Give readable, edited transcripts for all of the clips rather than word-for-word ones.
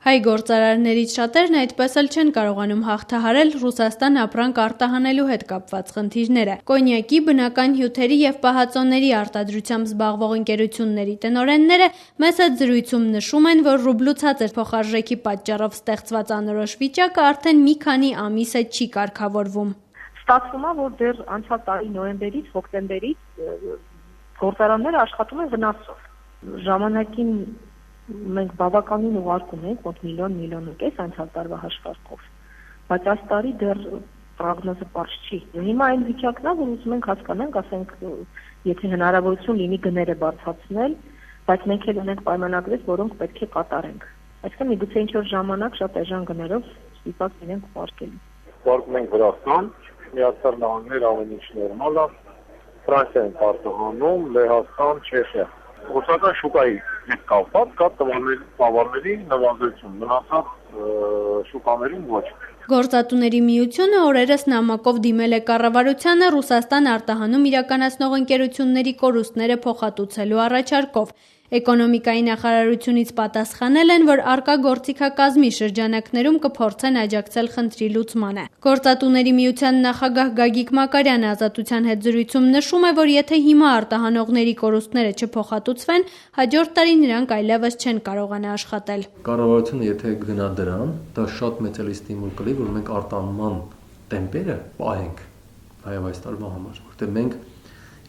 Հայ գործարարներից շատերն այդպես էլ չեն կարողանում հաղթահարել Ռուսաստան ապրանք արտահանելու հետ կապված խնդիրները։ Կոնյակի, բնական հյութերի և պահածոների արտադրությամբ զբաղվող ընկերությունների տնօրենները մեծ հետ զրույցում նշում են, որ ռուբլու ցածր փոխարժեքի պատճառով ստեղծված անորոշ վիճակը արդեն մի քանի ամիս է չի կարգավորվում։ Ստացվում է, որ դեռ անցյալ տարի նոյեմբերից, հոկտեմբերից գործարանները աշխատում են վնասով։ Ժամանակին մենք բավականին ուղարկում ենք մոտ միլիոն անցյալ տարվա հաշվարկով, բայց այս տարի դեռ պրոգնոզը պարզ չի։ Հիմա այն վիճակն է, որ ուզում ենք հասկանանք, ասենք, եթե հնարավորություն լինի գները բարձրացնել, բայց մենք էլ ունենք պայմանագրեր, որոնք պետք է կատարենք։ Այսինքն միգուցե ինչ-որ ժամանակ շատ էժան գներով ստիպված լինենք ուղարկելու։ Ուղարկում ենք Վրաստան, Միացյալ Նահանգներ ամեն ինչ նորմալ է, Ֆրանսիա ենք արտահանում, Լեհաստան, Չեխիա։ Ռուսական շուկայի հետ կապված կա տվարների նվազեցում, մնացած շուկաներին ոչ։ Գործատուների միությունը օրերս նամակով դիմել է կառավարությանը Ռուսաստան արտահանում իրականացնող ընկերությունների կորուստները փոխհատուցելու առաջարկով։ Էկոնոմիկայի նախարարությունից պատասխանել են, որ առկա գործիքակազմի շրջանակներում կփորձեն աջակցել խնդրի լուծմանը։ Գործատուների միության նախագահ Գագիկ Մակարյանը Ազատության հետ զրույցում նշում է, որ եթե հիմա արտահանողների կորուստները չփոխհատուցվեն, հաջորդ տարի նրանք այլևս չեն կարողանա աշխատել։ Կառավարությունը եթե գնա դրան, դա շատ մեծ ստիմուլ կլինի, որ մենք արտահանման տեմպերը պահենք նաև այս տարվա համար, որտեղ մենք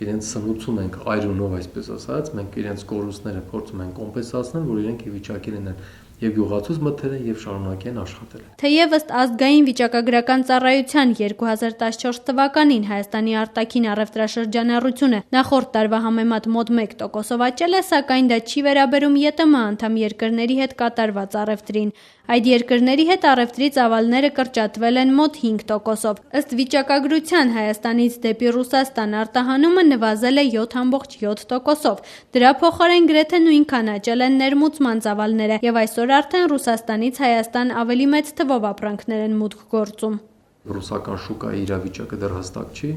իրենց սնուցում ենք այրունով, այսպես ասած, մենք իրենց կորուստները փորձում ենք կոմպենսացնել, որ իրենք ի վիճակի լինեն եւ գյուղացուց մթերեն եւ շարունակեն աշխատել։ Թեև ըստ ազգային վիճակագրական ծառայության 2014 թվականին Հայաստանի արտաքին առևտրաշրջանառությունը նախորդ տարվա համեմատ մոտ 1%-ով աճել է, սակայն դա չի վերաբերում ԵՏՄ անդամ երկրների հետ կատարված առևտրին։ Այդ երկրների հետ առևտրի ծավալները կրճատվել են մոտ 5%-ով։ Ըստ վիճակագրության Հայաստանից դեպի Ռուսաստան արտահանումը նվազել է 7.7%-ով։ Դրա փոխարեն գրեթե նույնքան աճել են ներմուծման ծավալները եւ այսօր արդեն Ռուսաստանից Հայաստան ավելի մեծ թվով ապրանքներ են մուտք գործում։ Ռուսական շուկայի իրավիճակը դեռ հստակ չի։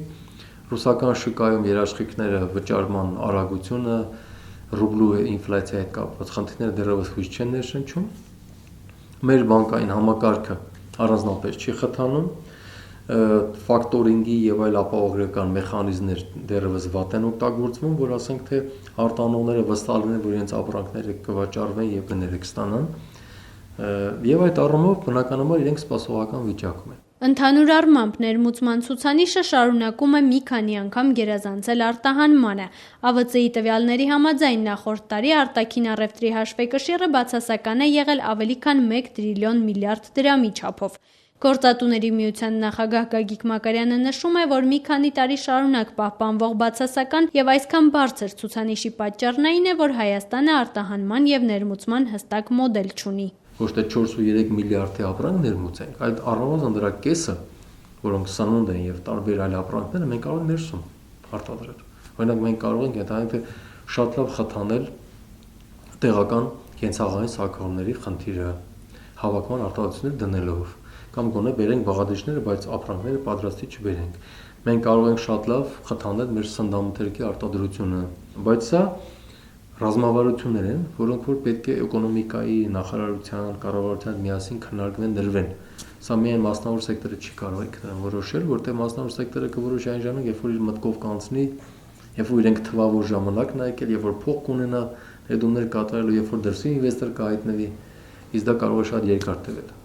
Ռուսական շուկայում երաշխիքները, վճարման արագությունը, ռուբլու ինֆլյացիայի հետ կապված խնդիրները դեռևս հույս չեն ներշնչում։ Մեր բանկային համակարգը առանձնապես չի խթանում, ֆակտորինգի եւ այլ ապահովագրական մեխանիզմներ դեռևս վատ են օգտագործվում, որ ասենք թե արտանողները վստահ լինեն, որ իրենց ապրանքները կվաճառվեն եւ գները կստանան, եւ այդ առումով բնականաբար իրենք սպասողական վիճակում են։ Ընդհանուր առմամբ ներմուծման ցուցանիշը շարունակում է մի քանի անգամ գերազանցել արտահանմանը։ ԱՎԾ-ի տվյալների համաձայն նախորդ տարի արտաքին առևտրի հաշվեկշիռը բացասական է եղել ավելի քան 1 տրիլիոն միլիարդ դրամի չափով։ Գործատուների միության նախագահ Գագիկ Մակարյանը նշում է, որ մի քանի տարի շարունակ պահպանվող բացասական եւ այսքան բարձր ցուցանիշի պատճառն այն է, որ Հայաստանը արտահանման եւ ներմուծման հստակ մոդել չունի։ Ոչ թե 4.3 միլիարդի ապրանք ներմուծենք, այդ առնվազն դրա կեսը, որոնք սնունդ են եւ տարբեր այլ ապրանքները, մենք կարող ենք ներսում արտադրել։ Օրինակ մենք կարող ենք ընդհանրապես շատ լավ խթանել տեղական կենցաղային սարքավորումների խնդիրը հավաքման արտադրություններ դնելով, կամ գոնե բերենք բաղադրիչները, բայց ապրանքները պատրաստի չբերենք։ Մենք կարող ենք շատ լավ խթանել մեր սննդամթերքի արտադրությունը, բայց սա ռազմավարություններ են, որոնք որ պետք է էկոնոմիկայի նախարարության, կառավարության միասին քննարկվեն, դրվեն։ Սա միայն մասնավոր սեկտորը չի կարող ինքնուրույն որոշել, որտեղ մասնավոր սեկտորը կորոշի այն ժամանակ, երբ որ իր մտքով կանցնի, երբ որ իրենք թվավոր ժամանակն է եկել, երբ որ փող կունենա, ներդրումներ կատարելու, երբ որ դրսի ինվեստոր կհայտնվի, իսկ դա կարող է շատ երկար տևել։